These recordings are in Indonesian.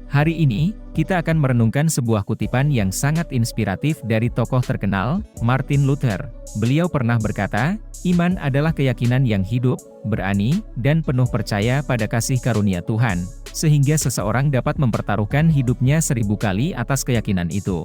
Hari ini, kita akan merenungkan sebuah kutipan yang sangat inspiratif dari tokoh terkenal, Martin Luther. Beliau pernah berkata, "Iman adalah keyakinan yang hidup, berani, dan penuh percaya pada kasih karunia Tuhan, sehingga seseorang dapat mempertaruhkan hidupnya 1000 kali atas keyakinan itu."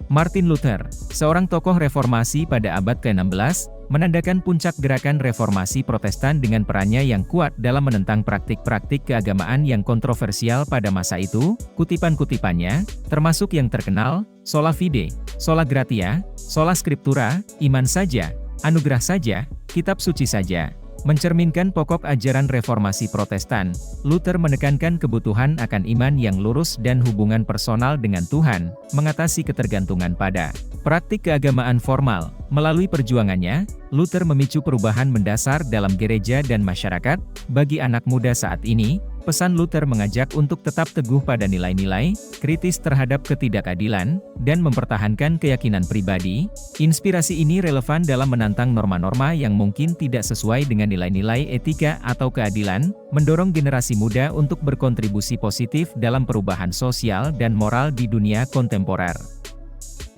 Martin Luther, seorang tokoh reformasi pada abad ke-16, menandakan puncak gerakan reformasi Protestan dengan perannya yang kuat dalam menentang praktik-praktik keagamaan yang kontroversial pada masa itu. Kutipan-kutipannya, termasuk yang terkenal, sola fide, sola gratia, sola scriptura, iman saja, anugerah saja, kitab suci saja, mencerminkan pokok ajaran reformasi Protestan. Luther menekankan kebutuhan akan iman yang lurus dan hubungan personal dengan Tuhan, mengatasi ketergantungan pada praktik keagamaan formal. Melalui perjuangannya, Luther memicu perubahan mendasar dalam gereja dan masyarakat. Bagi anak muda saat ini, pesan Luther mengajak untuk tetap teguh pada nilai-nilai, kritis terhadap ketidakadilan, dan mempertahankan keyakinan pribadi. Inspirasi ini relevan dalam menantang norma-norma yang mungkin tidak sesuai dengan nilai-nilai etika atau keadilan, mendorong generasi muda untuk berkontribusi positif dalam perubahan sosial dan moral di dunia kontemporer.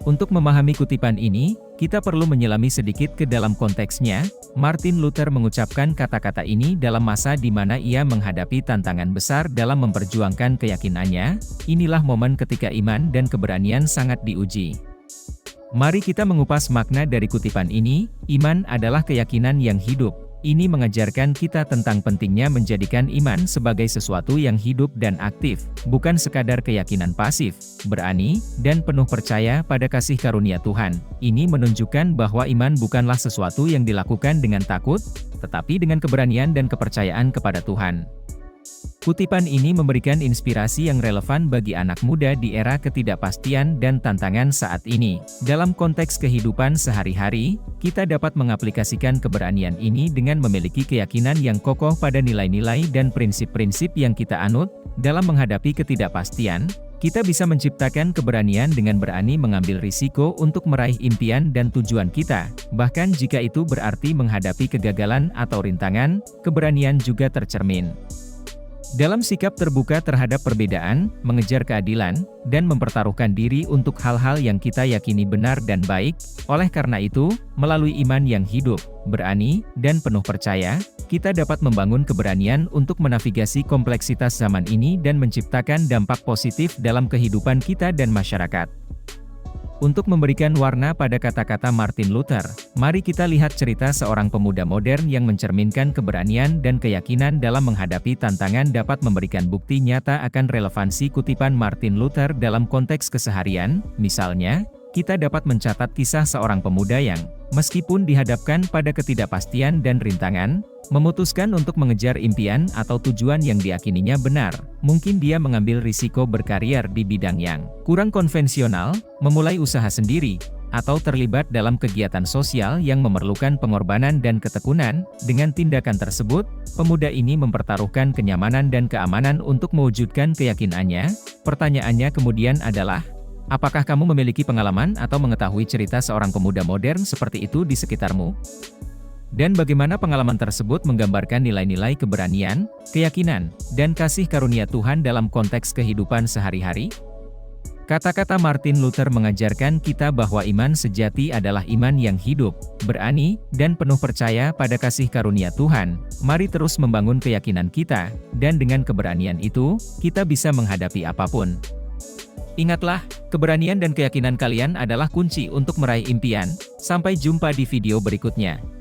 Untuk memahami kutipan ini, kita perlu menyelami sedikit ke dalam konteksnya. Martin Luther mengucapkan kata-kata ini dalam masa di mana ia menghadapi tantangan besar dalam memperjuangkan keyakinannya. Inilah momen ketika iman dan keberanian sangat diuji. Mari kita mengupas makna dari kutipan ini. Iman adalah keyakinan yang hidup. Ini mengajarkan kita tentang pentingnya menjadikan iman sebagai sesuatu yang hidup dan aktif, bukan sekadar keyakinan pasif, berani, dan penuh percaya pada kasih karunia Tuhan. Ini menunjukkan bahwa iman bukanlah sesuatu yang dilakukan dengan takut, tetapi dengan keberanian dan kepercayaan kepada Tuhan. Kutipan ini memberikan inspirasi yang relevan bagi anak muda di era ketidakpastian dan tantangan saat ini. Dalam konteks kehidupan sehari-hari, kita dapat mengaplikasikan keberanian ini dengan memiliki keyakinan yang kokoh pada nilai-nilai dan prinsip-prinsip yang kita anut. Dalam menghadapi ketidakpastian, kita bisa menciptakan keberanian dengan berani mengambil risiko untuk meraih impian dan tujuan kita. Bahkan jika itu berarti menghadapi kegagalan atau rintangan, keberanian juga tercermin dalam sikap terbuka terhadap perbedaan, mengejar keadilan, dan mempertaruhkan diri untuk hal-hal yang kita yakini benar dan baik. Oleh karena itu, melalui iman yang hidup, berani, dan penuh percaya, kita dapat membangun keberanian untuk menavigasi kompleksitas zaman ini dan menciptakan dampak positif dalam kehidupan kita dan masyarakat. Untuk memberikan warna pada kata-kata Martin Luther, mari kita lihat cerita seorang pemuda modern yang mencerminkan keberanian dan keyakinan dalam menghadapi tantangan dapat memberikan bukti nyata akan relevansi kutipan Martin Luther dalam konteks keseharian. Misalnya, kita dapat mencatat kisah seorang pemuda yang, meskipun dihadapkan pada ketidakpastian dan rintangan, memutuskan untuk mengejar impian atau tujuan yang diyakininya benar. Mungkin dia mengambil risiko berkarier di bidang yang kurang konvensional, memulai usaha sendiri, atau terlibat dalam kegiatan sosial yang memerlukan pengorbanan dan ketekunan. Dengan tindakan tersebut, pemuda ini mempertaruhkan kenyamanan dan keamanan untuk mewujudkan keyakinannya. Pertanyaannya kemudian adalah, apakah kamu memiliki pengalaman atau mengetahui cerita seorang pemuda modern seperti itu di sekitarmu? Dan bagaimana pengalaman tersebut menggambarkan nilai-nilai keberanian, keyakinan, dan kasih karunia Tuhan dalam konteks kehidupan sehari-hari? Kata-kata Martin Luther mengajarkan kita bahwa iman sejati adalah iman yang hidup, berani, dan penuh percaya pada kasih karunia Tuhan. Mari terus membangun keyakinan kita, dan dengan keberanian itu, kita bisa menghadapi apapun. Ingatlah, keberanian dan keyakinan kalian adalah kunci untuk meraih impian. Sampai jumpa di video berikutnya.